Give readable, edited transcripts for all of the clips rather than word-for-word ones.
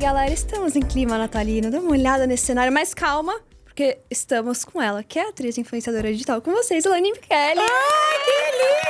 galera, estamos em clima natalino. Dá uma olhada nesse cenário, mas calma, porque estamos com ela, que é a atriz influenciadora digital. Com vocês, Elaine Michele. Ai, que linda!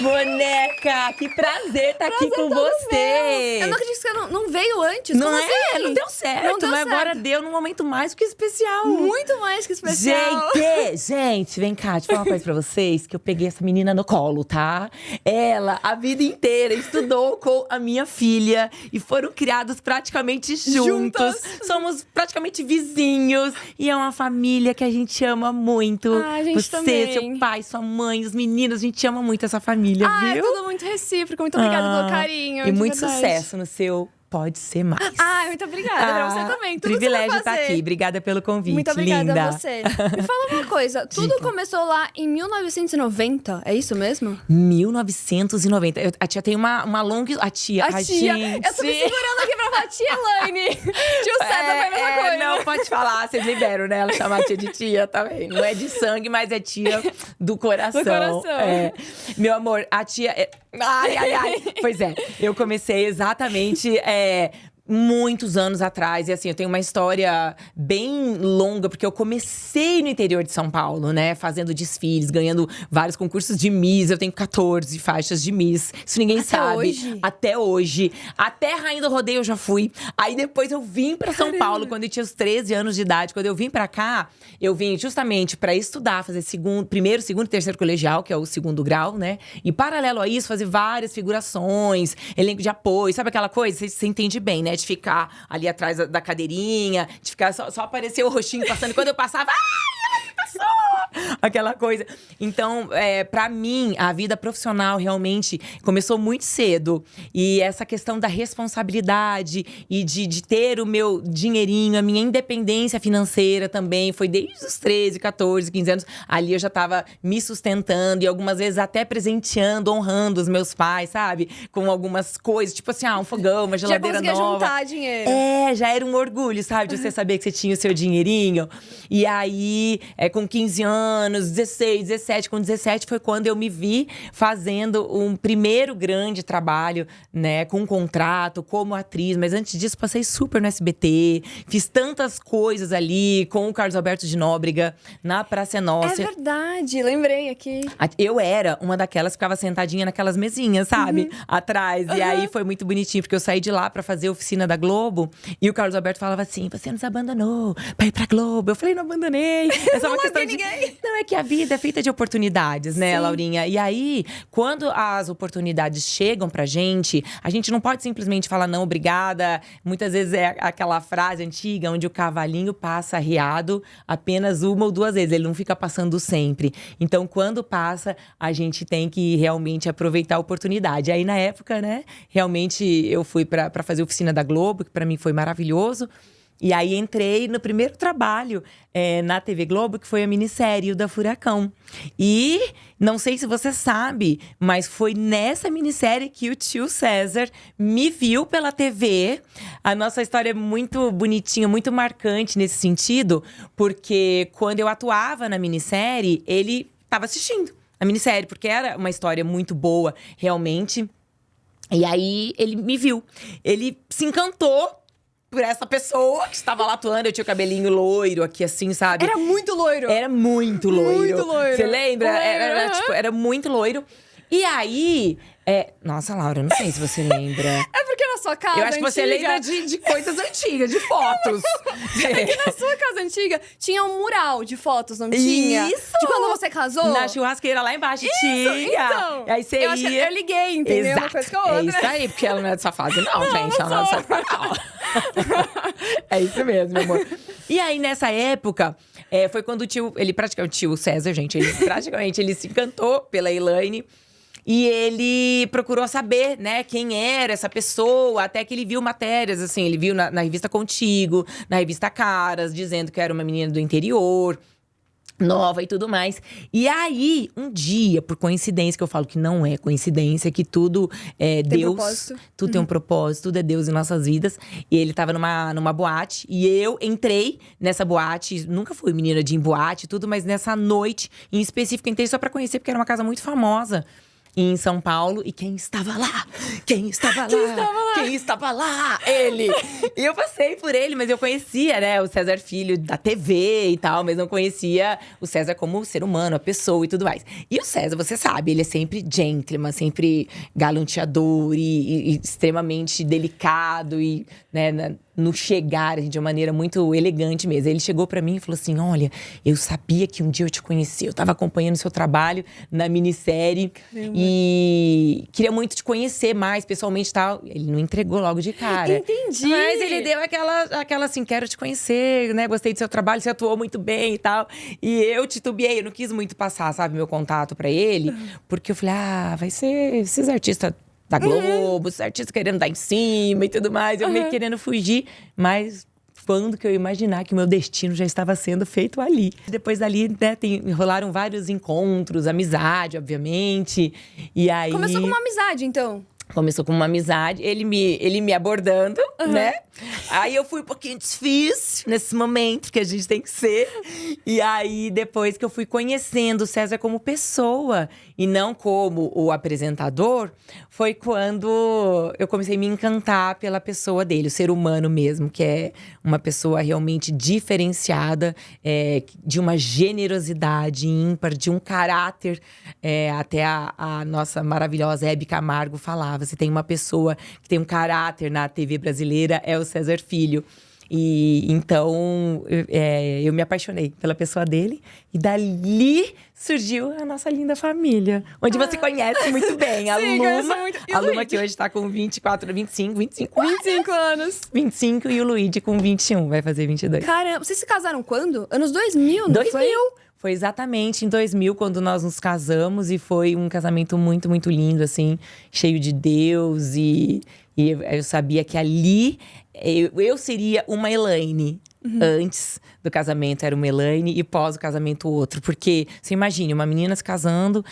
Boneca, que prazer estar aqui com você. Eu não acredito que você não veio antes. Não Como é? assim? Não deu certo, Não deu mas certo. agora deu num momento mais que especial. Muito mais que especial. Gente, vem cá, deixa eu falar uma coisa pra vocês, que eu peguei essa menina no colo, tá? Ela, a vida inteira, estudou com a minha filha e foram criados praticamente juntos. Somos praticamente vizinhos e é uma família que a gente ama muito. A gente você, também. seu pai, sua mãe, os meninos, a gente ama muito essa família, É viu? tudo muito recíproco. Muito obrigada pelo carinho. E de muito verdade. sucesso no seu Pode Ser Mais. Muito obrigada pra você também. Tudo Privilégio que você estar vai fazer. aqui. Obrigada pelo convite, Muito obrigada linda. a você. Me fala uma coisa, tudo começou lá em 1990, é isso mesmo? 1990. A tia tem uma longa… A tia, tia. gente. Eu tô me segurando aqui pra falar, tia Elaine. Tio César foi a mesma coisa. Não, pode falar, vocês liberam, né? Ela chama a tia de tia também. Não é de sangue, mas é tia do coração. Do coração. É. Meu amor, a tia… Ai. Pois é, eu comecei exatamente… muitos anos atrás. E assim, eu tenho uma história bem longa, porque eu comecei no interior de São Paulo, né? Fazendo desfiles, ganhando vários concursos de Miss. Eu tenho 14 faixas de Miss. Isso ninguém sabe. Hoje? Até hoje. Até Rainha do Rodeio eu já fui. Aí depois eu vim pra São Paulo, quando eu tinha os 13 anos de idade. Quando eu vim pra cá, eu vim justamente pra estudar, fazer primeiro, segundo e terceiro colegial, que é o segundo grau, né? E paralelo a isso, fazer várias figurações, elenco de apoio. Sabe aquela coisa? Você entende bem, né? De ficar ali atrás da cadeirinha, de ficar só aparecer o rostinho passando. E quando eu passava, ela passou! Aquela coisa. Então, pra mim, a vida profissional realmente começou muito cedo. E essa questão da responsabilidade e de ter o meu dinheirinho, a minha independência financeira também, foi desde os 13, 14, 15 anos. Ali eu já tava me sustentando e algumas vezes até presenteando, honrando os meus pais, sabe? Com algumas coisas, tipo assim, um fogão, uma geladeira Já conseguia nova. juntar dinheiro. Já era um orgulho, sabe? De você saber que você tinha o seu dinheirinho. E aí, com 15 anos, 16, 17, com 17 foi quando eu me vi fazendo um primeiro grande trabalho, né? Com um contrato, como atriz. Mas antes disso, passei super no SBT. Fiz tantas coisas ali com o Carlos Alberto de Nóbrega, na Praça é Nossa. É verdade, lembrei aqui. Eu era uma daquelas que ficava sentadinha naquelas mesinhas, sabe? Atrás. E aí foi muito bonitinho, porque eu saí de lá pra fazer a oficina da Globo. E o Carlos Alberto falava assim, você nos abandonou pra ir pra Globo. Eu falei, não abandonei. É só uma questão de… Não, é que a vida é feita de oportunidades, né, Sim. Laurinha? E aí, quando as oportunidades chegam pra gente, a gente não pode simplesmente falar, não, obrigada. Muitas vezes é aquela frase antiga, onde o cavalinho passa arriado apenas uma ou duas vezes. Ele não fica passando sempre. Então, quando passa, a gente tem que realmente aproveitar a oportunidade. Aí, na época, né, realmente eu fui pra fazer a oficina da Globo, que pra mim foi maravilhoso. E aí entrei no primeiro trabalho na TV Globo, que foi a minissérie O da Furacão. E não sei se você sabe, mas foi nessa minissérie que o tio César me viu pela TV. A nossa história é muito bonitinha, muito marcante nesse sentido, porque quando eu atuava na minissérie, ele estava assistindo a minissérie, porque era uma história muito boa, realmente. E aí ele me viu. Ele se encantou por essa pessoa que estava lá atuando. Eu tinha o cabelinho loiro aqui, assim, sabe? Era muito loiro. Era muito loiro. Muito loiro. Você lembra? Loiro, Tipo, era muito loiro. E aí… Nossa, Laura, eu não sei se você lembra. É porque na sua casa Eu acho que você antiga- lembra de coisas antigas, de fotos. É que na sua casa antiga tinha um mural de fotos, não tinha? Isso! De quando você casou? Na churrasqueira lá embaixo tinha. Então, E aí você eu, eu liguei, entendeu? Exato. Uma coisa com a outra. É isso aí, porque ela não é dessa fase, não, gente. Ela não é dessa fase, não. É isso mesmo, meu amor. E aí, nessa época, foi quando o tio… O tio César, gente, ele se encantou pela Elaine. E ele procurou saber, né, quem era essa pessoa, até que ele viu matérias, assim, ele viu na revista Contigo, na revista Caras, dizendo que era uma menina do interior, nova e tudo mais. E aí, um dia, por coincidência, que eu falo que não é coincidência, que tudo é Deus. Propósito. Tudo tem um propósito, tudo é Deus em nossas vidas. E ele tava numa boate, e eu entrei nessa boate, nunca fui menina de ir em boate e tudo, mas nessa noite, em específico, entrei só pra conhecer, porque era uma casa muito famosa. em São Paulo. E quem estava lá? Quem estava lá? Quem estava lá? Ele! E eu passei por ele, mas eu conhecia, né, o César Filho da TV e tal, mas não conhecia o César como ser humano, a pessoa e tudo mais. E o César, você sabe, ele é sempre gentleman, sempre galanteador e extremamente delicado e, né, no chegar, de uma maneira muito elegante mesmo. Ele chegou pra mim e falou assim: olha, eu sabia que um dia eu te conheci. Eu tava acompanhando o seu trabalho na minissérie. Caramba. E queria muito te conhecer mais pessoalmente e tal. Ele não entregou logo de cara. Entendi. Mas ele deu aquela assim, quero te conhecer, né? Gostei do seu trabalho, você atuou muito bem e tal. E eu titubeei, eu não quis muito passar, sabe, meu contato pra ele. Porque eu falei, vai ser esses artistas da Globo, os artistas querendo dar em cima e tudo mais. Eu meio querendo fugir, mas quando que eu ia imaginar que o meu destino já estava sendo feito ali. Depois dali, né, rolaram vários encontros, amizade, obviamente. E aí… Começou com uma amizade, então? Começou com uma amizade, ele me abordando, né? Aí eu fui um pouquinho difícil nesse momento, que a gente tem que ser. E aí, depois que eu fui conhecendo o César como pessoa e não como o apresentador, foi quando eu comecei a me encantar pela pessoa dele, o ser humano mesmo, que é uma pessoa realmente diferenciada, de uma generosidade ímpar, de um caráter. Até a nossa maravilhosa Hebe Camargo falava, você tem uma pessoa que tem um caráter na TV brasileira, é o César Filho. E então eu me apaixonei pela pessoa dele. E dali surgiu a nossa linda família. Onde você conhece muito bem. A Luma. A Luma que hoje tá com 25 anos. 25 e o Luigi com 21, vai fazer 22. Caramba, vocês se casaram quando? Anos 2000, não 2000. foi? Foi exatamente em 2000, quando nós nos casamos. E foi um casamento muito, muito lindo, assim. Cheio de Deus. E eu sabia que ali eu seria uma Elaine. Antes do casamento era uma Elaine e pós o casamento outro. Porque, você imagine, uma menina se casando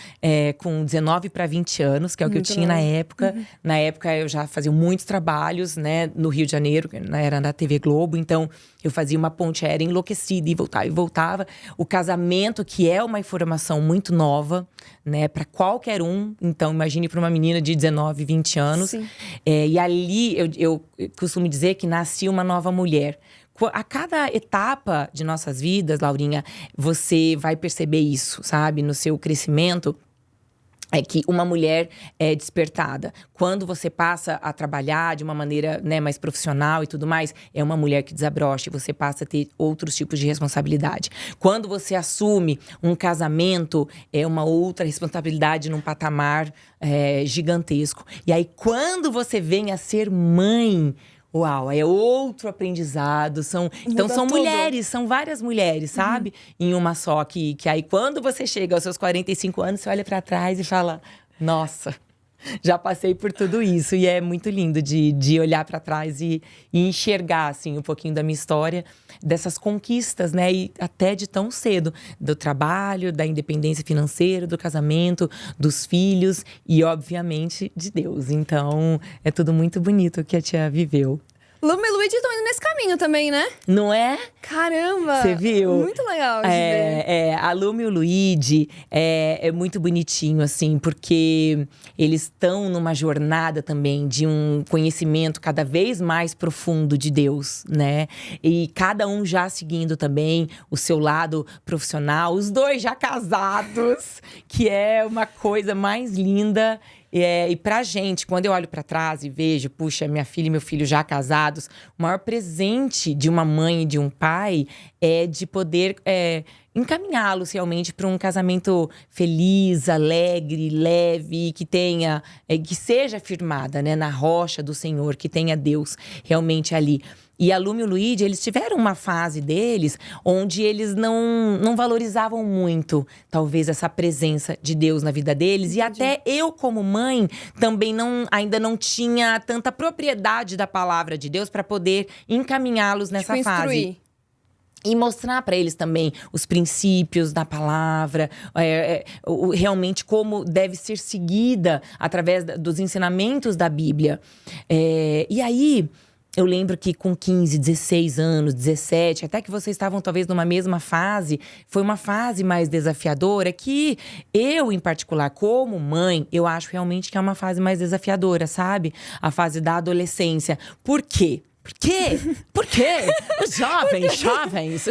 com 19 para 20 anos, que é o que eu tinha na época. Na época eu já fazia muitos trabalhos, né, no Rio de Janeiro, que era na TV Globo. Então eu fazia uma ponte aérea enlouquecida e voltava. O casamento, que é uma informação muito nova, né, para qualquer um. Então imagine para uma menina de 19, 20 anos. E ali eu costumo dizer que nascia uma nova mulher. A cada etapa de nossas vidas, Laurinha, você vai perceber isso, sabe? No seu crescimento, é que uma mulher é despertada. Quando você passa a trabalhar de uma maneira, né, mais profissional e tudo mais, é uma mulher que desabrocha e você passa a ter outros tipos de responsabilidade. Quando você assume um casamento, é uma outra responsabilidade num patamar gigantesco. E aí, quando você vem a ser mãe… Uau, é outro aprendizado. Então são mulheres, são várias mulheres, sabe? Em uma só. Que aí quando você chega aos seus 45 anos, você olha pra trás e fala: nossa, já passei por tudo isso. E é muito lindo de olhar pra trás e enxergar, assim, um pouquinho da minha história, dessas conquistas, né? E até de tão cedo. Do trabalho, da independência financeira, do casamento, dos filhos e, obviamente, de Deus. Então, é tudo muito bonito que a tia viveu. Luma e Luigi estão indo nesse caminho também, né? Não é? Caramba! Você viu? Muito legal de ver. A Luma e o Luigi é muito bonitinho, assim, porque eles estão numa jornada também de um conhecimento cada vez mais profundo de Deus, né? E cada um já seguindo também o seu lado profissional, os dois já casados, que é uma coisa mais linda. E pra gente, quando eu olho pra trás e vejo, puxa, minha filha e meu filho já casados, o maior presente de uma mãe e de um pai é de poder encaminhá-los realmente para um casamento feliz, alegre, leve, que tenha, que seja firmada, né, na rocha do Senhor, que tenha Deus realmente ali. E a Luma e o Luigi, eles tiveram uma fase deles onde eles não valorizavam muito, talvez, essa presença de Deus na vida deles. E até eu, como mãe, também ainda não tinha tanta propriedade da palavra de Deus para poder encaminhá-los nessa fase. E mostrar para eles também os princípios da palavra, realmente como deve ser seguida através dos ensinamentos da Bíblia. E aí… eu lembro que com 15, 16 anos, 17, até que vocês estavam talvez numa mesma fase, foi uma fase mais desafiadora que eu, em particular, como mãe, eu acho realmente que é uma fase mais desafiadora, sabe? A fase da adolescência. Por quê? Por quê? Por quê? Os jovens,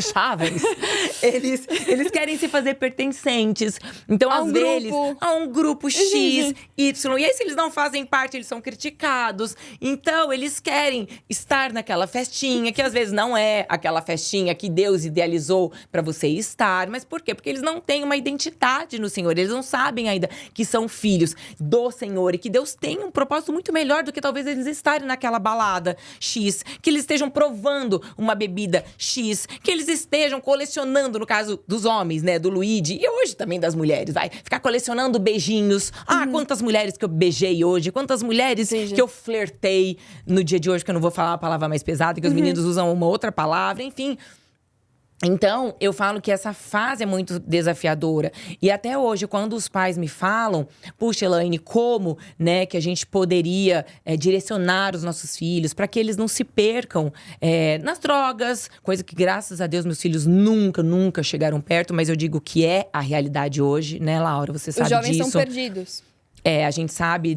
eles querem se fazer pertencentes. Então, às vezes, a um grupo X, Y. E aí, se eles não fazem parte, eles são criticados. Então, eles querem estar naquela festinha, que às vezes não é aquela festinha que Deus idealizou para você estar. Mas por quê? Porque eles não têm uma identidade no Senhor. Eles não sabem ainda que são filhos do Senhor. E que Deus tem um propósito muito melhor do que talvez eles estarem naquela balada X. Que eles estejam provando uma bebida X, que eles estejam colecionando, no caso dos homens, né, do Luigi, e hoje também das mulheres, vai ficar colecionando beijinhos. Quantas mulheres que eu beijei hoje, quantas mulheres que eu flertei no dia de hoje, que eu não vou falar a palavra mais pesada, que os meninos usam uma outra palavra, enfim. Então, eu falo que essa fase é muito desafiadora. E até hoje, quando os pais me falam, puxa, Elaine, como, né, que a gente poderia direcionar os nossos filhos para que eles não se percam nas drogas, coisa que, graças a Deus, meus filhos nunca chegaram perto, mas eu digo que é a realidade hoje, né, Laura? Você sabe disso. Os jovens são perdidos. A gente sabe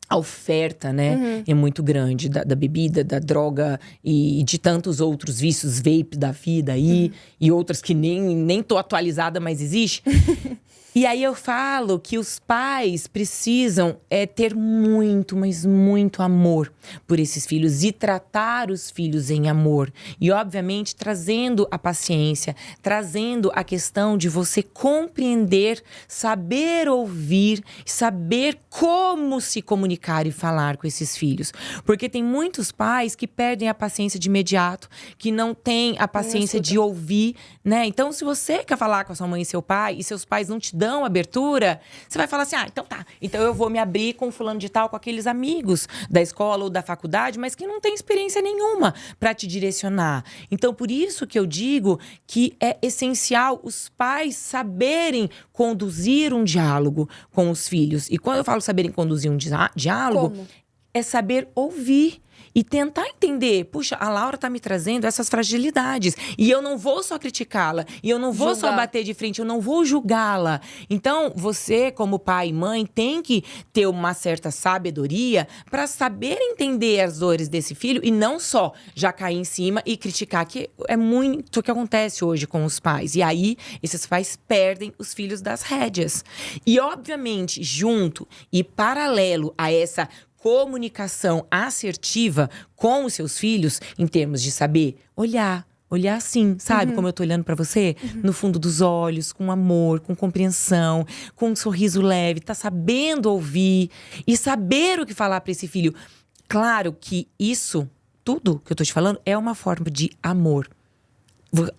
a oferta, né, é muito grande da bebida, da droga e de tantos outros vícios, vape da vida aí, e outras que nem tô atualizada, mas existe. E aí eu falo que os pais precisam ter muito, mas muito amor por esses filhos e tratar os filhos em amor. E, obviamente, trazendo a paciência, trazendo a questão de você compreender, saber ouvir, saber como se comunicar e falar com esses filhos. Porque tem muitos pais que perdem a paciência de imediato, que não têm a paciência de ouvir, né? Então, se você quer falar com a sua mãe e seu pai, e seus pais não te dão abertura, você vai falar assim, então tá, então eu vou me abrir com fulano de tal, com aqueles amigos da escola ou da faculdade, mas que não tem experiência nenhuma para te direcionar. Então, por isso que eu digo que é essencial os pais saberem conduzir um diálogo com os filhos. E quando eu falo saberem conduzir um diálogo, é saber ouvir. E tentar entender, puxa, a Laura tá me trazendo essas fragilidades. E eu não vou só criticá-la. E eu não vou só bater de frente, eu não vou julgá-la. Então, você, como pai e mãe, tem que ter uma certa sabedoria para saber entender as dores desse filho. E não só já cair em cima e criticar, que é muito o que acontece hoje com os pais. E aí, esses pais perdem os filhos das rédeas. E, obviamente, junto e paralelo a essa comunicação assertiva com os seus filhos, em termos de saber olhar assim, sabe? Como eu tô olhando pra você, no fundo dos olhos, com amor, com compreensão, com um sorriso leve, tá sabendo ouvir e saber o que falar pra esse filho. Claro que isso, tudo que eu tô te falando, é uma forma de amor.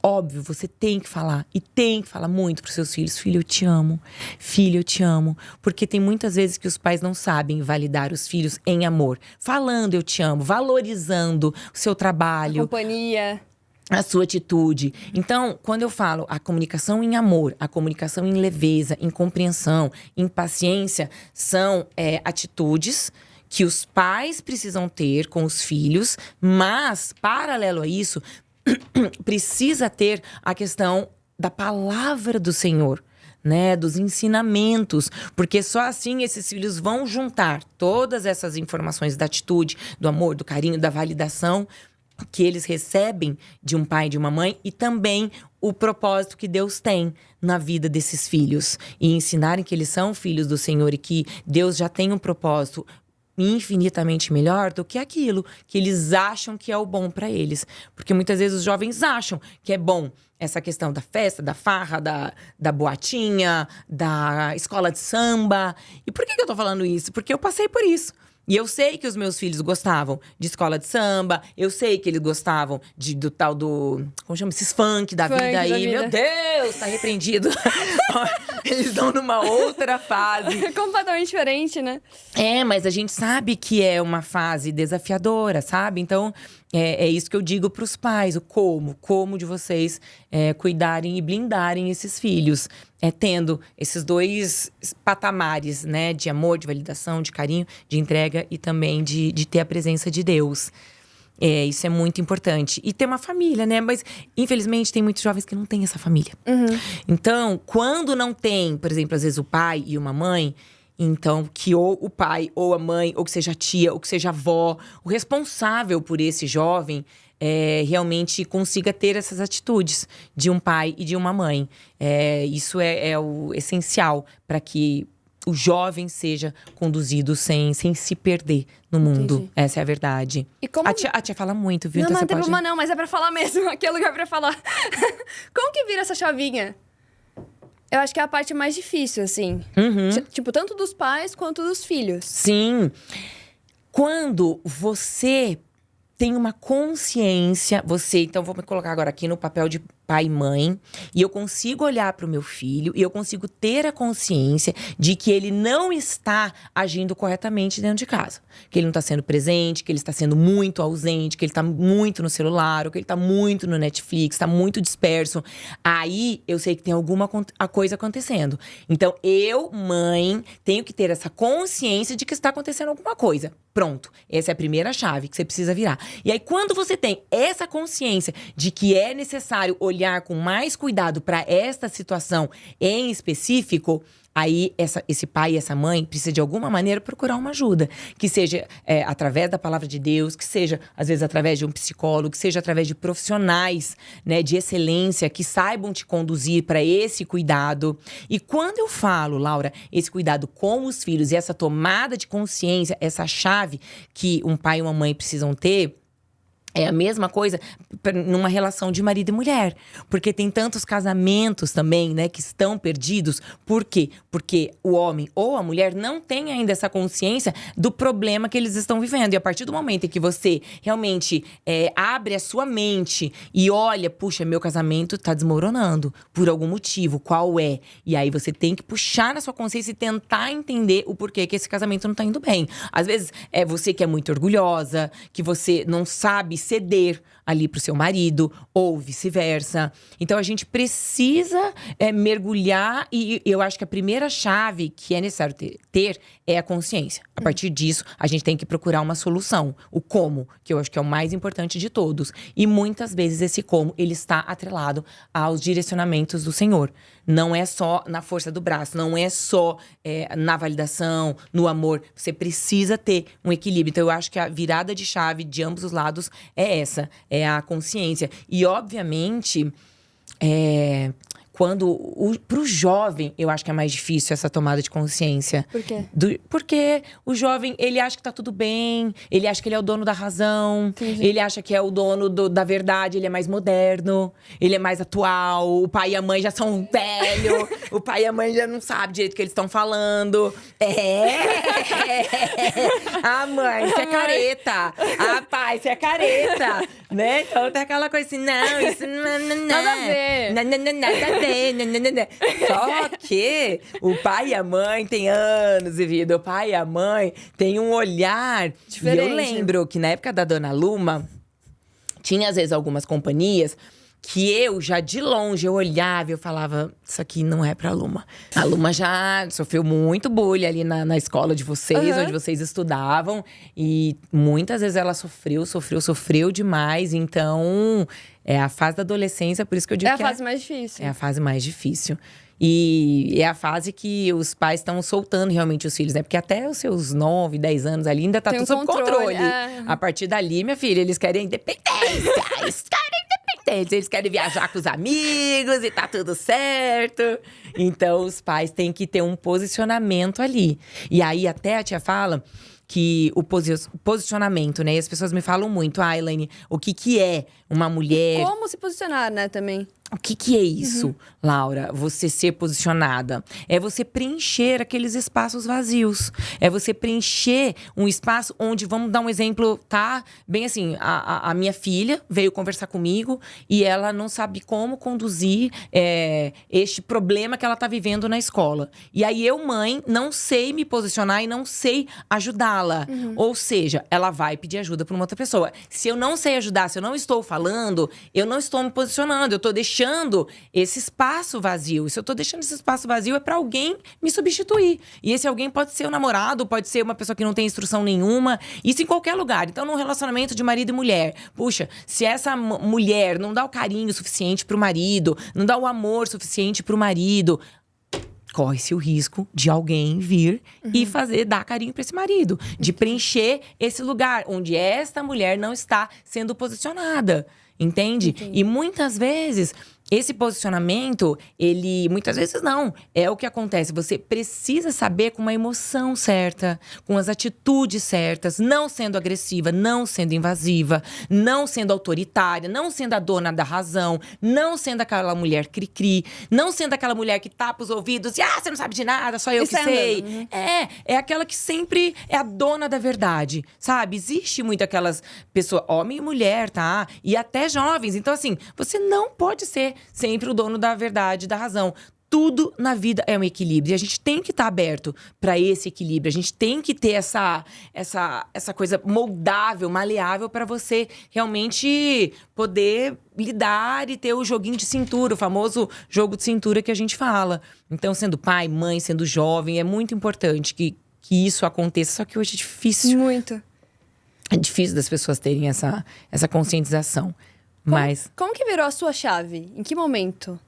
Óbvio, você tem que falar. E tem que falar muito pros seus filhos. Filho, eu te amo. Filho, eu te amo. Porque tem muitas vezes que os pais não sabem validar os filhos em amor. Falando eu te amo, valorizando o seu trabalho. A companhia. A sua atitude. Então, quando eu falo a comunicação em amor, a comunicação em leveza, em compreensão, em paciência, são atitudes que os pais precisam ter com os filhos. Mas, paralelo a isso, precisa ter a questão da palavra do Senhor, né? Dos ensinamentos. Porque só assim esses filhos vão juntar todas essas informações da atitude, do amor, do carinho, da validação que eles recebem de um pai e de uma mãe e também o propósito que Deus tem na vida desses filhos. E ensinarem que eles são filhos do Senhor e que Deus já tem um propósito infinitamente melhor do que aquilo que eles acham que é o bom para eles. Porque muitas vezes os jovens acham que é bom essa questão da festa, da farra, da boatinha, da escola de samba. E por que eu tô falando isso? Porque eu passei por isso. E eu sei que os meus filhos gostavam de escola de samba. Eu sei que eles gostavam do tal do... Como chama? Esses funk da vida aí. Meu Deus, tá repreendido. Eles estão numa outra fase. Completamente diferente, né? Mas a gente sabe que é uma fase desafiadora, sabe? Então, é isso que eu digo pros pais. O como de vocês cuidarem e blindarem esses filhos. Tendo esses dois patamares, né? De amor, de validação, de carinho, de entrega e também de ter a presença de Deus. Isso é muito importante. E ter uma família, né? Mas, infelizmente, tem muitos jovens que não têm essa família. Então, quando não tem, por exemplo, às vezes o pai e uma mãe… Então, que ou o pai, ou a mãe, ou que seja a tia, ou que seja a avó… O responsável por esse jovem… realmente consiga ter essas atitudes de um pai e de uma mãe. Isso é o essencial para que o jovem seja conduzido sem se perder no mundo. Entendi. Essa é a verdade. E como… A tia fala muito, viu? Não, Então não você tem pode… problema não, mas é pra falar mesmo. Aqui é o lugar pra falar. Como que vira essa chavinha? Eu acho que é a parte mais difícil, assim. Tipo, tanto dos pais quanto dos filhos. Sim. Quando você tem uma consciência… Então, vou me colocar agora aqui no papel de pai e mãe. E eu consigo olhar para o meu filho e eu consigo ter a consciência de que ele não está agindo corretamente dentro de casa. Que ele não está sendo presente, que ele está sendo muito ausente, que ele está muito no celular, ou que ele está muito no Netflix, está muito disperso. Aí, eu sei que tem alguma coisa acontecendo. Então, eu, mãe, tenho que ter essa consciência de que está acontecendo alguma coisa. Pronto. Essa é a primeira chave que você precisa virar. E aí, quando você tem essa consciência de que é necessário olhar com mais cuidado para esta situação em específico, aí esse pai e essa mãe precisa de alguma maneira procurar uma ajuda. Que seja através da palavra de Deus, que seja às vezes através de um psicólogo, que seja através de profissionais, né, de excelência que saibam te conduzir para esse cuidado. E quando eu falo, Laura, esse cuidado com os filhos e essa tomada de consciência, essa chave que um pai e uma mãe precisam ter, é a mesma coisa numa relação de marido e mulher. Porque tem tantos casamentos também, né, que estão perdidos. Por quê? Porque o homem ou a mulher não tem ainda essa consciência do problema que eles estão vivendo. E a partir do momento em que você realmente abre a sua mente e olha, puxa, meu casamento tá desmoronando por algum motivo, qual é? E aí você tem que puxar na sua consciência e tentar entender o porquê que esse casamento não tá indo bem. Às vezes é você que é muito orgulhosa, que você não sabe ceder ali pro seu marido, ou vice-versa. Então, a gente precisa mergulhar e eu acho que a primeira chave que é necessário ter é a consciência. A partir disso, a gente tem que procurar uma solução. O como, que eu acho que é o mais importante de todos. E muitas vezes esse como, ele está atrelado aos direcionamentos do Senhor. Não é só na força do braço, não é só na validação, no amor. Você precisa ter um equilíbrio. Então, eu acho que a virada de chave de ambos os lados é essa, é a consciência. E, obviamente, pro jovem, eu acho que é mais difícil essa tomada de consciência. Por quê? Porque o jovem, ele acha que tá tudo bem, ele acha que ele é o dono da razão, ele acha que é o dono da verdade, ele é mais moderno, ele é mais atual, o pai e a mãe já são velhos, o pai e a mãe já não sabem direito o que eles estão falando. Ah, mãe, você é careta. Ah, pai, você é careta. Né? Então tem aquela coisa assim, não, isso não… Nada a ver. Nada a ver. Só que o pai e a mãe têm anos de vida. O pai e a mãe têm um olhar diferente. E eu lembro que na época da Dona Luma, tinha às vezes algumas companhias que eu já de longe eu olhava e eu falava, isso aqui não é pra Luma. A Luma já sofreu muito bullying ali na escola de vocês, onde vocês estudavam. E muitas vezes ela sofreu demais. Então, é a fase da adolescência, por isso que eu digo que é a fase mais difícil. É a fase mais difícil. E é a fase que os pais estão soltando realmente os filhos, né? Porque até os seus 9, 10 anos ali ainda tá tudo sob controle. A partir dali, minha filha, eles querem independência. Eles querem viajar com os amigos e tá tudo certo. Então, os pais têm que ter um posicionamento ali. E aí, até a tia fala que o posicionamento, né? E as pessoas me falam muito, Elaine, o que é uma mulher… E como se posicionar, né, também. O que é isso, Laura? Você ser posicionada. É você preencher aqueles espaços vazios. É você preencher um espaço onde, vamos dar um exemplo, tá? Bem assim, a minha filha veio conversar comigo e ela não sabe como conduzir este problema que ela tá vivendo na escola. E aí eu, mãe, não sei me posicionar e não sei ajudá-la. Ou seja, ela vai pedir ajuda para uma outra pessoa. Se eu não sei ajudar, se eu não estou falando, eu não estou me posicionando. Eu tô deixando deixando esse espaço vazio. Se eu tô deixando esse espaço vazio, é pra alguém me substituir. E esse alguém pode ser o namorado, pode ser uma pessoa que não tem instrução nenhuma. Isso em qualquer lugar. Então, num relacionamento de marido e mulher. Puxa, se essa mulher não dá o carinho suficiente pro marido, não dá o amor suficiente pro marido, corre-se o risco de alguém vir e dar carinho para esse marido. De preencher esse lugar onde esta mulher não está sendo posicionada. Entende? E muitas vezes, esse posicionamento, muitas vezes não. É o que acontece. Você precisa saber com uma emoção certa, com as atitudes certas, não sendo agressiva, não sendo invasiva, não sendo autoritária, não sendo a dona da razão, não sendo aquela mulher cri-cri, não sendo aquela mulher que tapa os ouvidos e você não sabe de nada, só eu que sei. É aquela que sempre é a dona da verdade, sabe? Existe muito aquelas pessoas, homem e mulher, tá? E até jovens. Então, assim, você não pode ser sempre o dono da verdade, da razão. Tudo na vida é um equilíbrio. E a gente tem que estar aberto para esse equilíbrio. A gente tem que ter essa coisa moldável, maleável, para você realmente poder lidar e ter o joguinho de cintura, o famoso jogo de cintura que a gente fala. Então, sendo pai, mãe, sendo jovem, é muito importante que isso aconteça. Só que hoje é difícil. Muito. É difícil das pessoas terem essa conscientização. Mas Como que virou a sua chave? Em que momento?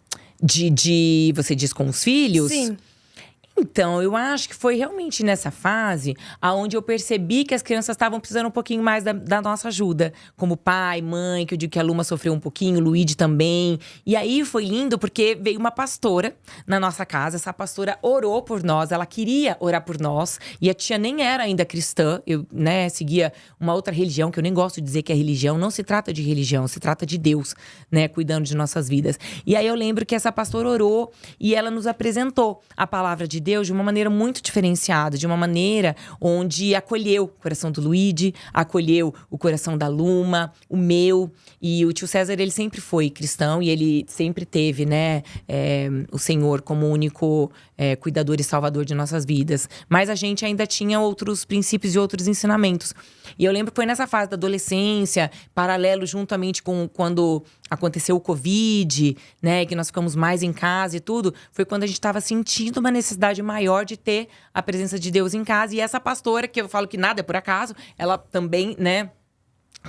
Você diz com os filhos? Sim. Então, eu acho que foi realmente nessa fase aonde eu percebi que as crianças estavam precisando um pouquinho mais da nossa ajuda. Como pai, mãe, que eu digo que a Luma sofreu um pouquinho, o Luigi também. E aí foi lindo porque veio uma pastora na nossa casa. Essa pastora orou por nós, ela queria orar por nós. E a tia nem era ainda cristã, eu seguia uma outra religião, que eu nem gosto de dizer que é religião. Não se trata de religião, se trata de Deus, cuidando de nossas vidas. E aí eu lembro que essa pastora orou e ela nos apresentou a palavra de Deus de uma maneira muito diferenciada, de uma maneira onde acolheu o coração do Luigi, acolheu o coração da Luma, o meu. E o tio César, ele sempre foi cristão e ele sempre teve, o Senhor como único cuidador e salvador de nossas vidas. Mas a gente ainda tinha outros princípios e outros ensinamentos. E eu lembro que foi nessa fase da adolescência, paralelo juntamente com quando aconteceu o Covid, que nós ficamos mais em casa e tudo, foi quando a gente estava sentindo uma necessidade maior de ter a presença de Deus em casa. E essa pastora, que eu falo que nada é por acaso, ela também,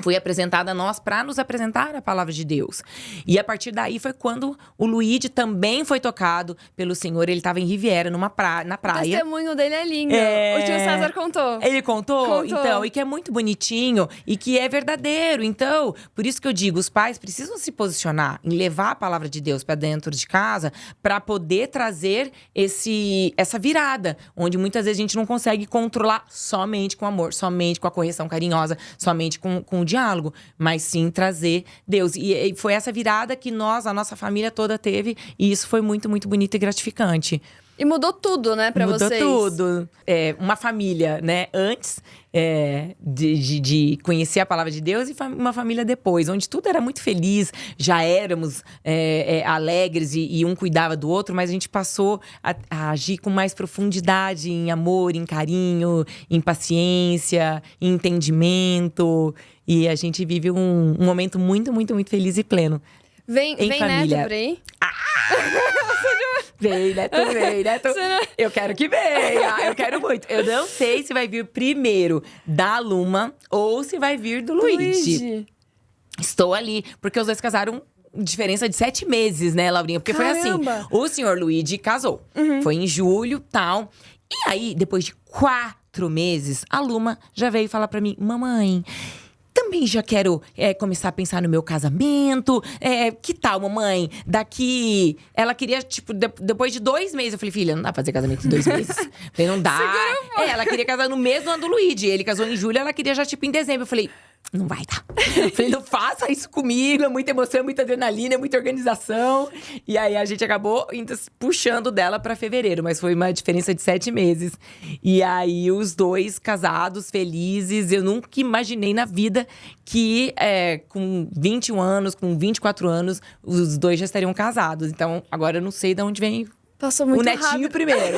foi apresentada a nós para nos apresentar a palavra de Deus. E a partir daí foi quando o Luigi também foi tocado pelo Senhor. Ele estava em Riviera, na praia. O testemunho dele é lindo. O tio César contou. Ele contou? Então, e que é muito bonitinho e que é verdadeiro. Então, por isso que eu digo, os pais precisam se posicionar em levar a palavra de Deus para dentro de casa para poder trazer essa virada, onde muitas vezes a gente não consegue controlar somente com amor, somente com a correção carinhosa, somente com o diálogo, mas sim trazer Deus. E foi essa virada que a nossa família toda teve, e isso foi muito, muito bonito e gratificante. E mudou tudo, pra vocês? Mudou tudo. Uma família, antes de conhecer a palavra de Deus, e uma família depois, onde tudo era muito feliz, já éramos alegres e um cuidava do outro, mas a gente passou a agir com mais profundidade em amor, em carinho, em paciência, em entendimento. E a gente vive um momento muito, muito, muito feliz e pleno. Vem família. Neto por aí? Vem, Neto. Eu quero que venha, eu quero muito. Eu não sei se vai vir primeiro da Luma ou se vai vir do Luigi. Estou ali, porque os dois casaram diferença de 7 meses, Laurinha? Porque Caramba. Foi assim, o senhor Luigi casou. Foi em julho, tal. E aí, depois de 4 meses, a Luma já veio falar pra mim: mamãe, também já quero começar a pensar no meu casamento. Que tal, mamãe? Ela queria, depois de 2 meses. Eu falei, filha, não dá pra fazer casamento em 2 meses. Eu falei, não dá. Ela queria casar no mês do ano do Luigi. Ele casou em julho, ela queria já, em dezembro. Eu falei, não vai dar. Eu falei, não faça isso comigo. É muita emoção, muita adrenalina, é muita organização. E aí, a gente acabou puxando dela pra fevereiro. Mas foi uma diferença de 7 meses. E aí, os dois casados, felizes. Eu nunca imaginei na vida que com 21 anos, com 24 anos, os dois já estariam casados. Então, agora eu não sei de onde vem Passou muito o netinho rápido. primeiro.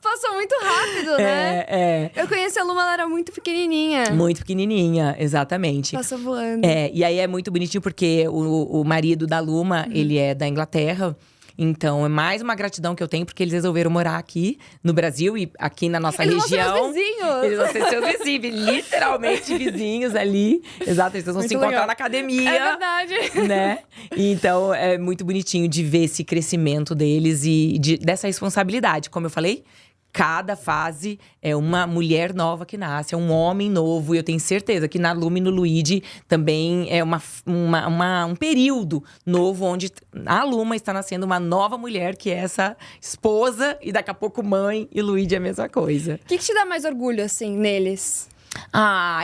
Passou muito rápido, né? Eu conheci a Luma, ela era muito pequenininha. Muito pequenininha, exatamente. Passou voando. E aí é muito bonitinho porque o marido da Luma, ele é da Inglaterra. Então, é mais uma gratidão que eu tenho, porque eles resolveram morar aqui no Brasil e aqui na nossa região. Eles vão ser os vizinhos! Eles vão ser seus vizinhos, literalmente vizinhos ali. Exato, eles vão Muito se encontrar legal. na academia. É verdade. Né? Então, é muito bonitinho de ver esse crescimento deles e dessa responsabilidade. Como eu falei, cada fase é uma mulher nova que nasce, é um homem novo. E eu tenho certeza que na Luma e no Luigi também é um período novo onde a Luma está nascendo uma nova mulher, que é essa esposa e daqui a pouco mãe, e Luigi é a mesma coisa. O que te dá mais orgulho, assim, neles?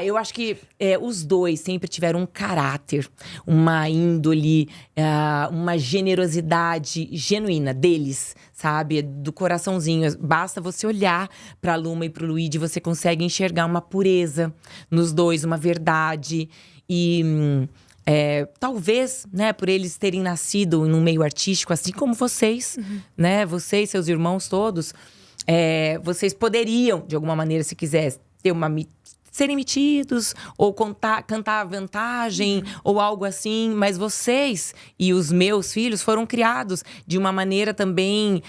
Eu acho que os dois sempre tiveram um caráter, uma índole, uma generosidade genuína deles, sabe? Do coraçãozinho. Basta você olhar pra Luma e pro Luigi, você consegue enxergar uma pureza nos dois, uma verdade. E talvez, né, por eles terem nascido num meio artístico, assim como vocês, né? Vocês, seus irmãos todos, vocês poderiam, de alguma maneira, se quisessem, serem metidos, ou cantar vantagem, ou algo assim. Mas vocês e os meus filhos foram criados de uma maneira também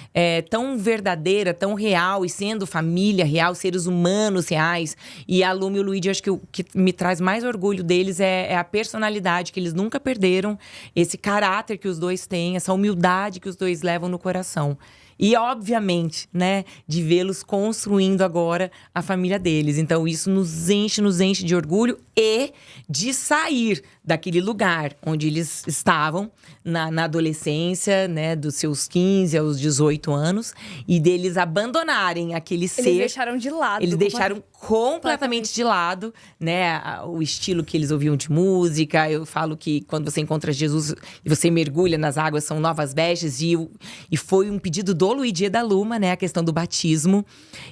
tão verdadeira, tão real. E sendo família real, seres humanos reais. E a Luma e o Luigi, acho que o que me traz mais orgulho deles é a personalidade que eles nunca perderam. Esse caráter que os dois têm, essa humildade que os dois levam no coração. E, obviamente, né, de vê-los construindo agora a família deles. Então, isso nos enche de orgulho e de sair daquele lugar onde eles estavam na adolescência, né, dos seus 15 aos 18 anos. E deles abandonarem aquele ser… Eles deixaram de lado. Eles deixaram completamente de lado, né, o estilo que eles ouviam de música. Eu falo que quando você encontra Jesus e você mergulha nas águas, são novas vestes. E foi um pedido do Luigi e da Luma, né, a questão do batismo.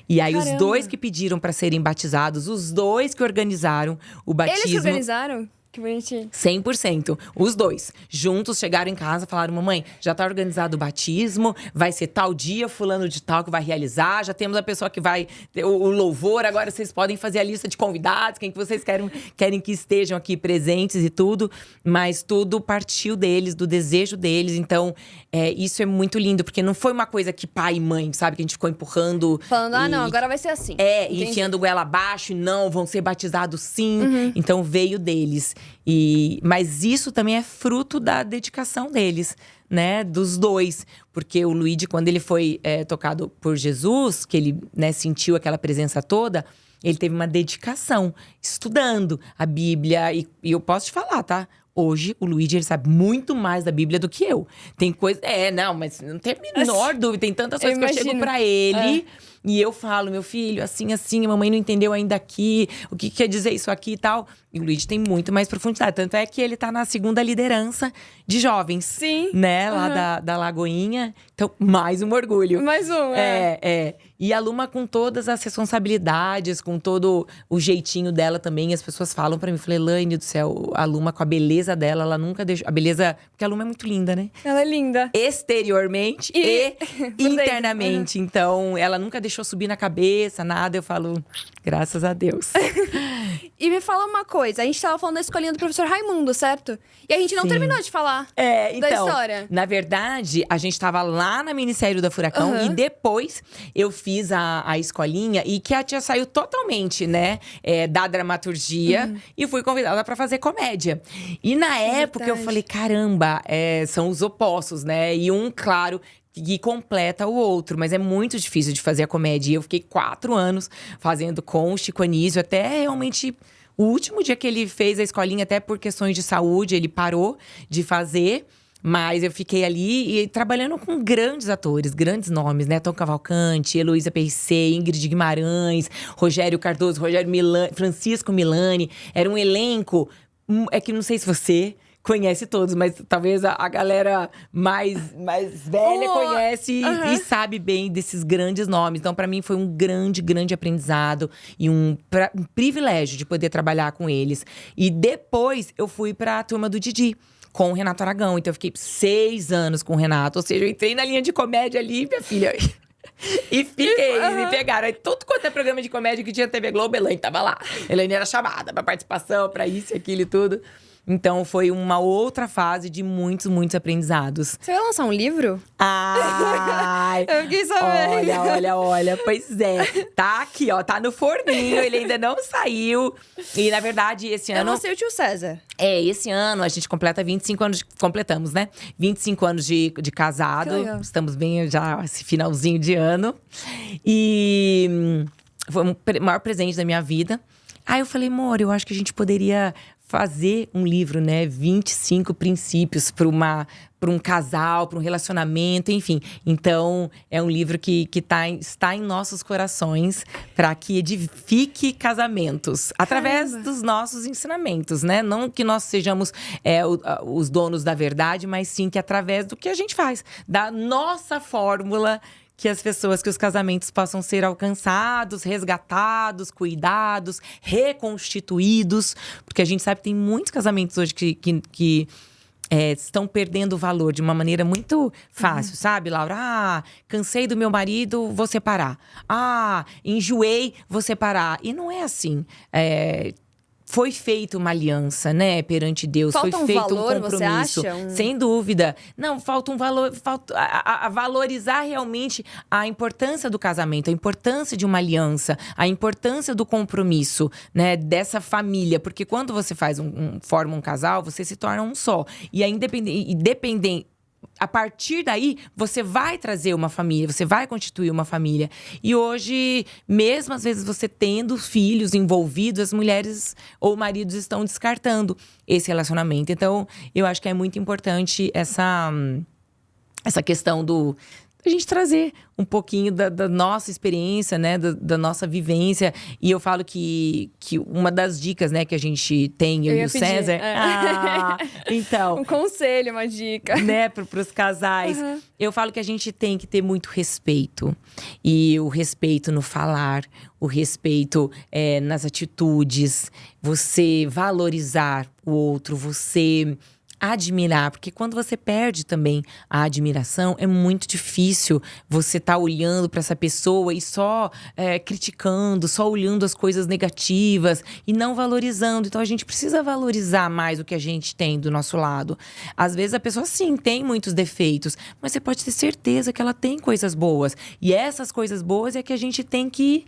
E aí, Caramba. os dois que pediram para serem batizados, os dois que organizaram o batismo. Eles que organizaram? Que bonitinho. 100%. Os dois. Juntos chegaram em casa e falaram: mamãe, já tá organizado o batismo, vai ser tal dia, fulano de tal que vai realizar, já temos a pessoa que vai ter o louvor, agora vocês podem fazer a lista de convidados, quem que vocês querem que estejam aqui presentes e tudo. Mas tudo partiu deles, do desejo deles. Então, isso é muito lindo, porque não foi uma coisa que pai e mãe, sabe? Que a gente ficou empurrando. Falando, não, agora vai ser assim. E enfiando o goela abaixo, e não, vão ser batizados sim. Uhum. Então, veio deles. Mas isso também é fruto da dedicação deles, né? Dos dois. Porque o Luigi, quando ele foi tocado por Jesus, que ele, né, sentiu aquela presença toda, ele teve uma dedicação, estudando a Bíblia. E eu posso te falar, tá? Hoje, o Luigi, ele sabe muito mais da Bíblia do que eu. Tem coisa… não, mas não tem a menor dúvida. Tem tantas coisas que eu chego pra ele… E eu falo, meu filho, assim, a mamãe não entendeu ainda aqui. O que quer dizer isso aqui e tal. E o Luigi tem muito mais profundidade. Tanto é que ele tá na 2ª liderança de jovens. Sim. Né? Lá da Lagoinha. Então, mais um orgulho. Mais um, E a Luma com todas as responsabilidades, com todo o jeitinho dela também. As pessoas falam pra mim, falei, Elaine do céu, a Luma com a beleza dela, ela nunca deixou… A beleza… Porque a Luma é muito linda, né? Ela é linda. Exteriormente e internamente. Então, ela nunca deixou subir na cabeça, nada. Eu falo, graças a Deus. E me fala uma coisa, a gente tava falando da escolinha do professor Raimundo, certo? E a gente não terminou de falar da história. Na verdade, a gente tava lá na Ministério da Furacão e depois eu fiz a escolinha e que a tia saiu totalmente, né, da dramaturgia e fui convidada pra fazer comédia. E na época eu falei, caramba, são os opostos, né? E um, claro, que completa o outro, mas é muito difícil de fazer a comédia. E eu fiquei 4 anos fazendo com o Chico Anísio, até realmente o último dia que ele fez a escolinha, até por questões de saúde, ele parou de fazer. Mas eu fiquei ali e trabalhando com grandes atores, grandes nomes, né? Tom Cavalcante, Heloísa Perissé, Ingrid Guimarães, Rogério Cardoso, Rogério Milani, Francisco Milani. Era um elenco… que não sei se você conhece todos, mas talvez a galera mais velha conhece e sabe bem desses grandes nomes. Então, pra mim, foi um grande aprendizado e um privilégio de poder trabalhar com eles. E depois, eu fui pra turma do Didi, com o Renato Aragão. Então, eu fiquei 6 anos com o Renato. Ou seja, eu entrei na linha de comédia ali, minha filha… E fiquei, me pegaram. Aí tudo quanto é programa de comédia que tinha na TV Globo, Elaine tava lá. Elaine era chamada pra participação, pra isso e aquilo e tudo. Então, foi uma outra fase de muitos, muitos aprendizados. Você vai lançar um livro? Ai! Eu fiquei sabendo. Olha. Pois é. Tá aqui, ó. Tá no forninho. Ele ainda não saiu. E, na verdade, esse ano… Eu lancei o Tio César. Esse ano a gente completa 25 anos… Completamos, né? 25 anos de casado. Que legal. Estamos bem já, esse finalzinho de ano. E… foi o maior presente da minha vida. Aí eu falei, amor, eu acho que a gente poderia… fazer um livro, né? 25 princípios para um casal, para um relacionamento, enfim. Então, é um livro que está em nossos corações para que edifique casamentos. Através dos nossos ensinamentos, né? Não que nós sejamos os donos da verdade, mas sim que através do que a gente faz. Da nossa fórmula… que os casamentos possam ser alcançados, resgatados, cuidados, reconstituídos. Porque a gente sabe que tem muitos casamentos hoje que estão perdendo o valor de uma maneira muito fácil, sabe, Laura? Cansei do meu marido, vou separar. Enjoei, vou separar. E não é assim. Foi feita uma aliança, né, perante Deus. Falta foi feito valor, um compromisso. você acha? Sem dúvida. Não, falta um valor, falta a valorizar realmente a importância do casamento, a importância de uma aliança, a importância do compromisso, né, dessa família. Porque quando você forma um casal, você se torna um só. E aí, independente, a partir daí, você vai trazer uma família, você vai constituir uma família. E hoje, mesmo às vezes você tendo filhos envolvidos, as mulheres ou maridos estão descartando esse relacionamento. Então, eu acho que é muito importante essa questão a gente trazer um pouquinho da nossa experiência, né? Da nossa vivência. E eu falo que uma das dicas, né, que a gente tem, eu e o César… Então… Um conselho, uma dica. Né, pros casais. Eu falo que a gente tem que ter muito respeito. E o respeito no falar, o respeito nas atitudes. Você valorizar o outro, você… admirar, porque quando você perde também a admiração, é muito difícil você tá olhando para essa pessoa e só criticando, só olhando as coisas negativas e não valorizando. Então a gente precisa valorizar mais o que a gente tem do nosso lado. Às vezes a pessoa sim tem muitos defeitos, mas você pode ter certeza que ela tem coisas boas. E essas coisas boas é que a gente tem que,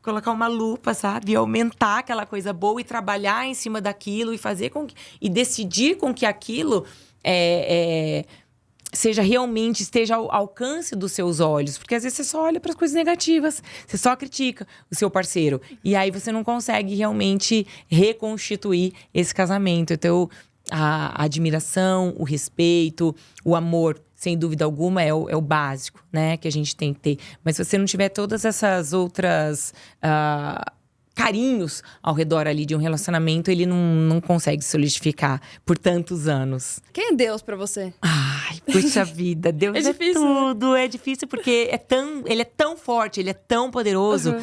colocar uma lupa, sabe? E aumentar aquela coisa boa e trabalhar em cima daquilo e fazer e decidir com que aquilo esteja ao alcance dos seus olhos. Porque às vezes você só olha para as coisas negativas, você só critica o seu parceiro. E aí você não consegue realmente reconstituir esse casamento. Então, a admiração, o respeito, o amor, sem dúvida alguma, é o básico, né? Que a gente tem que ter. Mas se você não tiver todas essas outras carinhos ao redor ali de um relacionamento, ele não consegue se solidificar por tantos anos. Quem é Deus pra você? Ai, puxa vida, Deus É difícil, tudo. Né? É difícil porque ele é tão forte, ele é tão poderoso.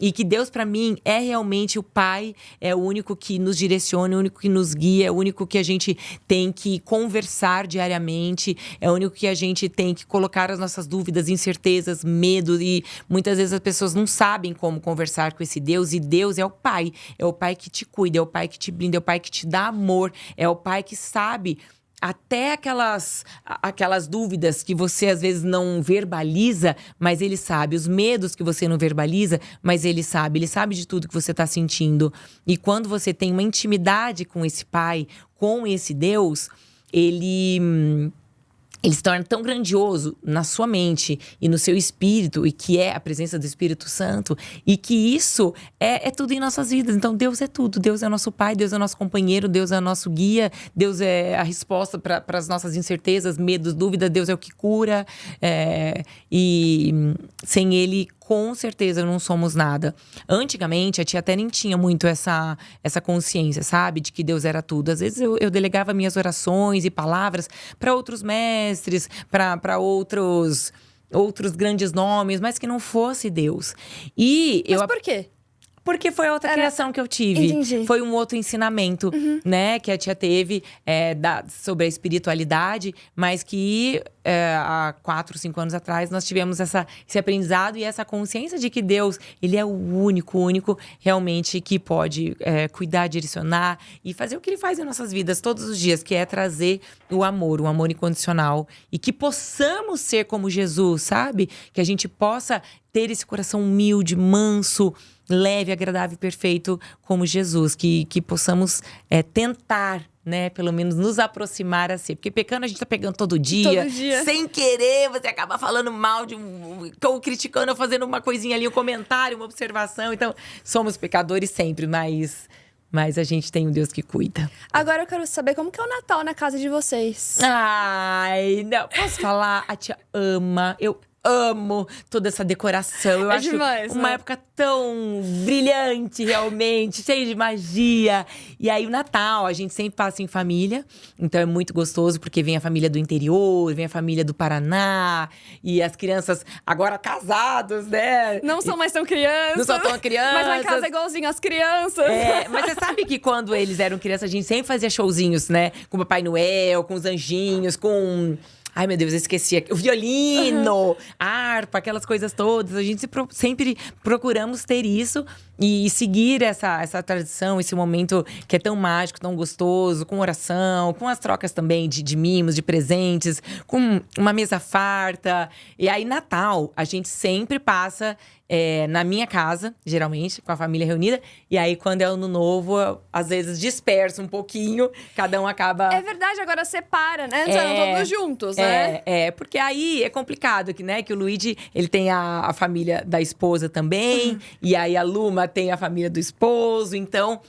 E que Deus, pra mim, é realmente o Pai. É o único que nos direciona, é o único que nos guia. É o único que a gente tem que conversar diariamente. É o único que a gente tem que colocar as nossas dúvidas, incertezas, medo. E muitas vezes as pessoas não sabem como conversar com esse Deus. E Deus é o Pai. É o Pai que te cuida, é o Pai que te blinda, é o Pai que te dá amor. É o Pai que sabe… até aquelas dúvidas que você às vezes não verbaliza, mas ele sabe. Os medos que você não verbaliza, mas ele sabe. Ele sabe de tudo que você está sentindo. E quando você tem uma intimidade com esse Pai, com esse Deus, ele se torna tão grandioso na sua mente e no seu espírito, e que é a presença do Espírito Santo, e que isso é tudo em nossas vidas. Então, Deus é tudo. Deus é o nosso Pai, Deus é o nosso companheiro, Deus é o nosso guia, Deus é a resposta para as nossas incertezas, medos, dúvidas. Deus é o que cura. E sem Ele, com certeza, não somos nada. Antigamente, a tia até nem tinha muito essa consciência, sabe? De que Deus era tudo. Às vezes, eu delegava minhas orações e palavras para outros mestres, para outros grandes nomes, mas que não fosse Deus. Mas por quê? Porque foi a outra criação que eu tive. Entendi. Foi um outro ensinamento, né? Que a tia teve sobre a espiritualidade. Mas que há 4, 5 anos atrás, nós tivemos esse aprendizado e essa consciência de que Deus, Ele é o único realmente que pode cuidar, direcionar e fazer o que Ele faz em nossas vidas todos os dias, que é trazer o amor incondicional. E que possamos ser como Jesus, sabe? Que a gente possa ter esse coração humilde, manso, leve, agradável e perfeito como Jesus. Que possamos tentar, né, pelo menos nos aproximar assim. Porque pecando a gente tá pegando todo dia. Sem querer, você acaba falando mal ou criticando, ou fazendo uma coisinha ali, um comentário, uma observação. Então, somos pecadores sempre, mas a gente tem um Deus que cuida. Agora eu quero saber como que é o Natal na casa de vocês. Ai, não. Posso falar? A tia ama. Eu amo toda essa decoração. Eu acho demais, uma época tão brilhante, realmente, cheia de magia. E aí, o Natal, a gente sempre passa em família. Então, é muito gostoso, porque vem a família do interior, vem a família do Paraná. E as crianças, agora casados, né? Não são mais tão crianças. Não são tão crianças. Mas lá em casa é igualzinho as crianças. Mas você sabe que quando eles eram crianças, a gente sempre fazia showzinhos, né? Com o Papai Noel, com os anjinhos, com… Ai, meu Deus, eu esqueci. O violino, a harpa, aquelas coisas todas. A gente sempre procuramos ter isso e seguir essa tradição, esse momento que é tão mágico, tão gostoso, com oração, com as trocas também de mimos, de presentes, com uma mesa farta. E aí, Natal, a gente sempre passa na minha casa, geralmente, com a família reunida. E aí, quando é Ano Novo, às vezes dispersa um pouquinho, cada um acaba… É verdade, agora separa, né? Antes eram todos juntos, né? Porque aí é complicado, né? Que o Luigi, ele tem a família da esposa também. E aí, a Luma tem a família do esposo. Então…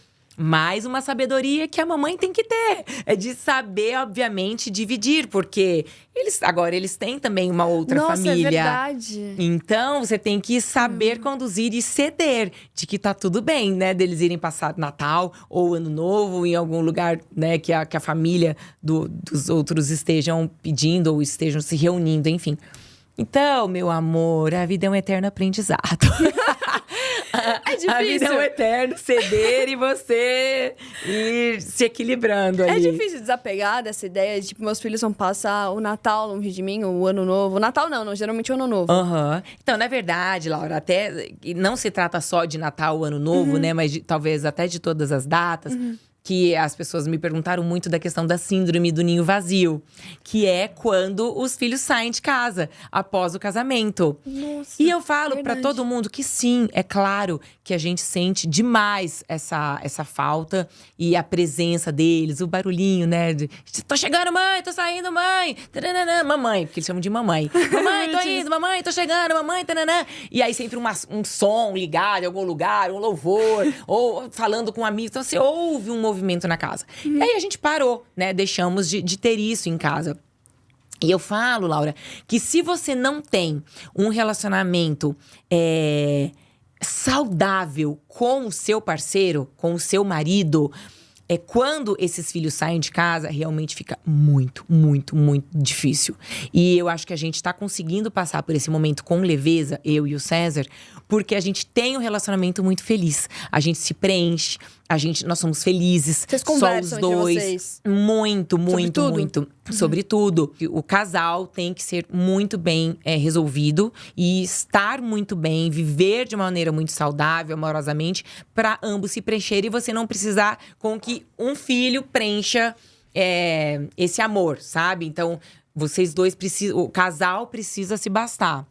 mais uma sabedoria que a mamãe tem que ter. É de saber, obviamente, dividir. Porque eles têm também uma outra família. É verdade. Então, você tem que saber conduzir e ceder. De que tá tudo bem, né? Deles irem passar Natal ou Ano Novo em algum lugar, né? Que a família dos outros estejam pedindo ou estejam se reunindo, enfim. Então, meu amor, a vida é um eterno aprendizado. É difícil. A vida é um eterno ceder e você ir se equilibrando ali. É difícil desapegar dessa ideia de, tipo, meus filhos vão passar o Natal longe de mim, o Ano Novo. O Natal não, geralmente o Ano Novo. Então, na verdade, Laura, até não se trata só de Natal ou Ano Novo, né? Mas talvez até de todas as datas. Que as pessoas me perguntaram muito da questão da síndrome do ninho vazio. Que é quando os filhos saem de casa, após o casamento. Nossa, e eu falo pra todo mundo que sim, é claro que a gente sente demais essa falta. E a presença deles, o barulhinho, né? Tô chegando, mãe, tô saindo, mãe. Taranana, mamãe, porque eles chamam de mamãe. Mamãe, tô indo, mamãe, tô chegando, mamãe, taranana. E aí sempre um som ligado em algum lugar, um louvor. Ou falando com amigos. Então você ouve um movimento na casa. E aí a gente parou, né? Deixamos de ter isso em casa. E eu falo, Laura, que se você não tem um relacionamento saudável com o seu parceiro, com o seu marido… quando esses filhos saem de casa, realmente fica muito, muito, muito difícil. E eu acho que a gente tá conseguindo passar por esse momento com leveza, eu e o César, porque a gente tem um relacionamento muito feliz. A gente se preenche, nós somos felizes. Vocês conversam só os dois. entre vocês? Muito, muito, muito. Sobre tudo. O casal tem que ser muito bem resolvido e estar muito bem, viver de uma maneira muito saudável, amorosamente, para ambos se preencherem e você não precisar com que um filho preencha esse amor, sabe? Então, vocês dois precisam… o casal precisa se bastar.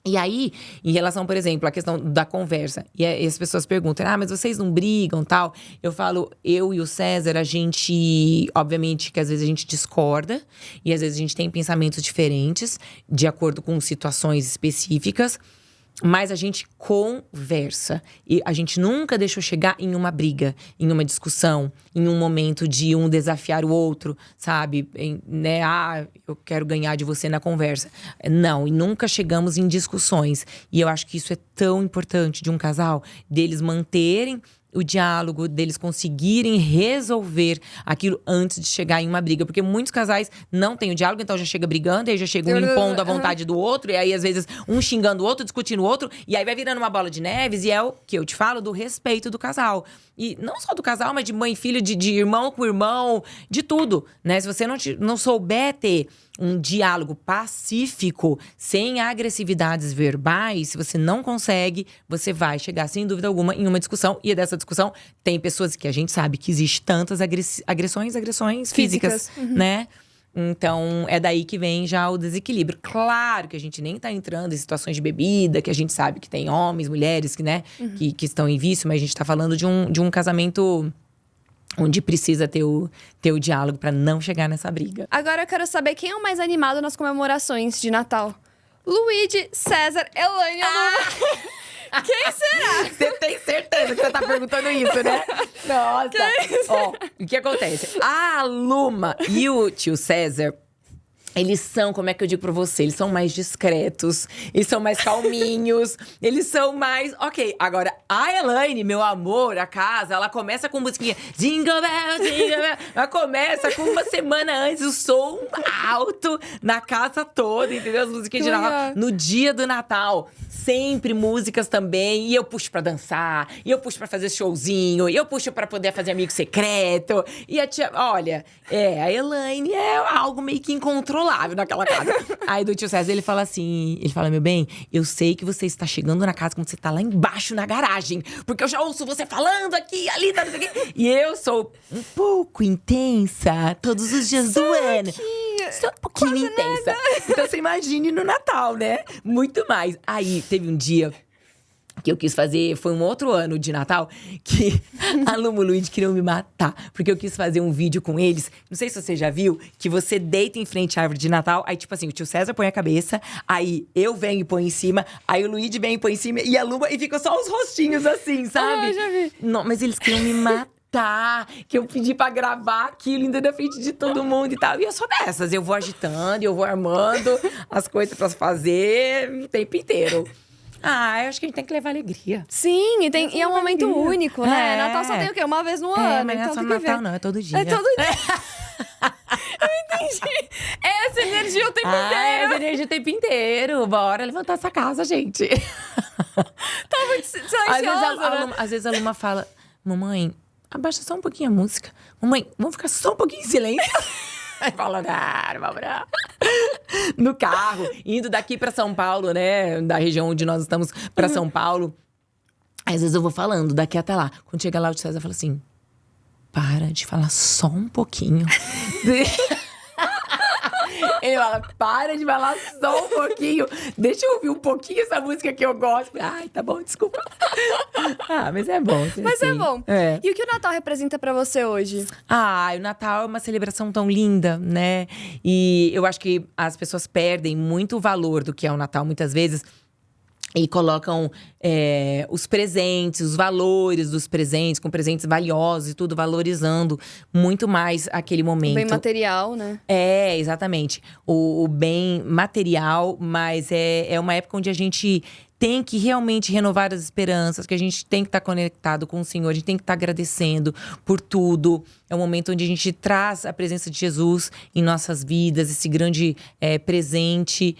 E aí, em relação, por exemplo, à questão da conversa. E as pessoas perguntam, mas vocês não brigam, tal? Eu falo, eu e o César, a gente… obviamente que às vezes a gente discorda. E às vezes a gente tem pensamentos diferentes, de acordo com situações específicas. Mas a gente conversa. E a gente nunca deixou chegar em uma briga, em uma discussão, em um momento de um desafiar o outro, sabe? Né? Eu quero ganhar de você na conversa. Não, e nunca chegamos em discussões. E eu acho que isso é tão importante de um casal, deles manterem o diálogo, deles conseguirem resolver aquilo antes de chegar em uma briga. Porque muitos casais não têm o diálogo, então já chega brigando, e aí já chega um impondo a vontade do outro. E aí, às vezes, um xingando o outro, discutindo o outro. E aí vai virando uma bola de neves. E é o que eu te falo do respeito do casal. E não só do casal, mas de mãe e filho, de irmão com irmão, de tudo, né? Se você não souber ter um diálogo pacífico, sem agressividades verbais, se você não consegue, você vai chegar, sem dúvida alguma, em uma discussão. E dessa discussão, tem pessoas que a gente sabe que existe tantas agressões físicas, né? Então, é daí que vem já o desequilíbrio. Claro que a gente nem tá entrando em situações de bebida, que a gente sabe que tem homens, mulheres que, né, que estão em vício. Mas a gente tá falando de um casamento onde precisa ter o diálogo pra não chegar nessa briga. Agora eu quero saber quem é o mais animado nas comemorações de Natal. Luigi, César, Elaine, Luma. Quem será? Você tem certeza que você tá perguntando isso, né? Nossa! Ó, o que acontece? A Luma e o tio César, eles são, como é que eu digo pra você? Eles são mais discretos, eles são mais calminhos, eles são mais… Ok, agora, a Elaine, meu amor, a casa, ela começa com musiquinha Jingle Bell, Jingle Bell. Ela começa com uma semana antes, o som alto na casa toda, entendeu? As musiquinhas de Natal. No dia do Natal, sempre músicas também. E eu puxo pra dançar, e eu puxo pra fazer showzinho, e eu puxo pra poder fazer amigo secreto. E a tia… Olha, a Elaine é algo meio que incontrolável naquela casa. Aí do tio César, ele fala assim… Ele fala, meu bem, eu sei que você está chegando na casa quando você tá lá embaixo na garagem. Porque eu já ouço você falando aqui, ali, tá, não sei o quê. E eu sou um pouco intensa todos os dias do ano. Sou um pouquinho intensa. Então você imagine no Natal, né? Muito mais. Aí, teve um dia que eu quis fazer, foi um outro ano de Natal, que a Lumo e o Luigi queriam me matar. Porque eu quis fazer um vídeo com eles. Não sei se você já viu, que você deita em frente à árvore de Natal. Aí, tipo assim, o tio César põe a cabeça. Aí, eu venho e põe em cima. Aí, o Luigi vem e põe em cima. E a Luma, e ficam só os rostinhos assim, sabe? Ah, já vi. Não, mas eles queriam me matar. Que eu pedi pra gravar aquilo ainda na frente de todo mundo e tal. E eu sou dessas. Eu vou agitando, eu vou armando as coisas pra fazer o tempo inteiro. Eu acho que a gente tem que levar alegria. Sim, e é um momento único, né? É. Natal só tem o quê? Uma vez no ano. Mas não é Então só tem no que ver. Natal, não. É todo dia. É todo dia. Eu entendi. Essa energia o tempo inteiro. Essa energia o tempo inteiro. Bora levantar essa casa, gente. Tá muito silenciosa, né? Às vezes a Luma fala… Mamãe, abaixa só um pouquinho a música. Mamãe, vamos ficar só um pouquinho em silêncio. Aí fala, não, vamos não. No carro, indo daqui pra São Paulo, né? Da região onde nós estamos pra São Paulo. Aí, às vezes eu vou falando, daqui até lá. Quando chega lá, o tio César fala assim… Para de falar só um pouquinho. Ele fala, para de falar só um pouquinho. Deixa eu ouvir um pouquinho essa música que eu gosto. Ai, tá bom, desculpa. Mas é bom. Mas assim. é bom. É. E o que o Natal representa pra você hoje? O Natal é uma celebração tão linda, né? E eu acho que as pessoas perdem muito o valor do que é o Natal, muitas vezes. E colocam os presentes, os valores dos presentes, com presentes valiosos e tudo, valorizando muito mais aquele momento. O bem material, né? Exatamente. O bem material, mas é uma época onde a gente tem que realmente renovar as esperanças, que a gente tem que estar conectado com o Senhor, a gente tem que estar agradecendo por tudo. É um momento onde a gente traz a presença de Jesus em nossas vidas, esse grande presente.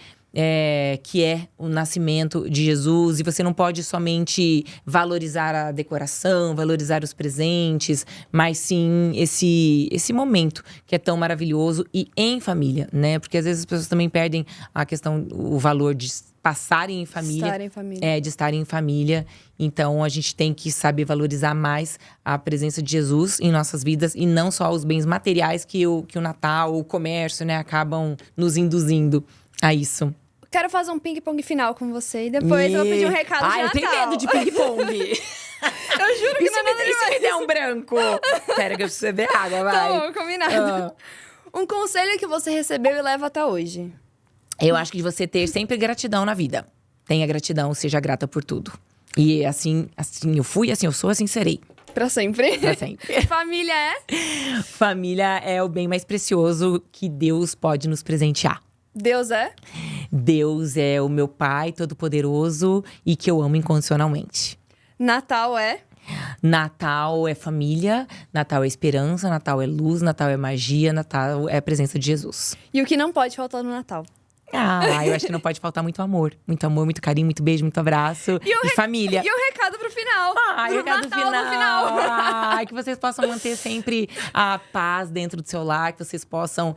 Que é o nascimento de Jesus. E você não pode somente valorizar a decoração, valorizar os presentes, mas sim esse momento que é tão maravilhoso e em família, né? Porque às vezes as pessoas também perdem a questão, o valor de passarem em família. Estarem em família. De estarem em família. Então, a gente tem que saber valorizar mais a presença de Jesus em nossas vidas. E não só os bens materiais que o Natal, o comércio, né, acabam nos induzindo a isso. Quero fazer um ping-pong final com você. E depois eu vou pedir um recado de Natal. Eu tenho medo de ping-pong. Eu juro que não é nada E se me der um branco? Pera que eu preciso beber água, vai. Tá bom, combinado. Um conselho que você recebeu e leva até hoje. Eu acho que de você ter sempre gratidão na vida. Tenha gratidão, seja grata por tudo. E assim eu fui, assim eu sou, assim serei. Pra sempre. Pra sempre. Família é? Família é o bem mais precioso que Deus pode nos presentear. Deus é? Deus é o meu Pai Todo-Poderoso e que eu amo incondicionalmente. Natal é? Natal é família, Natal é esperança, Natal é luz, Natal é magia, Natal é a presença de Jesus. E o que não pode faltar no Natal? Eu acho que não pode faltar muito amor, muito carinho, muito beijo, muito abraço e família. E o recado pro final. O recado final. Que vocês possam manter sempre a paz dentro do seu lar, que vocês possam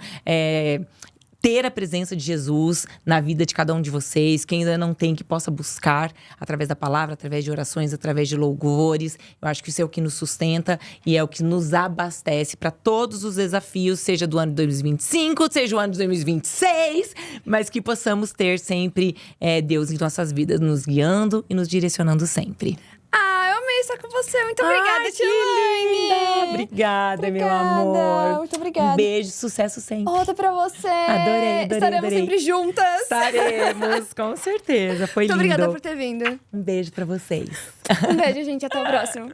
ter a presença de Jesus na vida de cada um de vocês. Quem ainda não tem, que possa buscar através da palavra, através de orações, através de louvores. Eu acho que isso é o que nos sustenta e é o que nos abastece para todos os desafios, seja do ano de 2025, seja o ano de 2026, mas que possamos ter sempre Deus em nossas vidas, nos guiando e nos direcionando sempre. Eu amei estar com você. Muito obrigada, Tilane. Obrigada, meu amor. Muito obrigada. Um beijo, sucesso sempre. Outra pra você. Adorei. Estaremos sempre juntas. Estaremos, com certeza. Foi lindo. Muito obrigada por ter vindo. Um beijo pra vocês. Um beijo, gente. Até o próximo.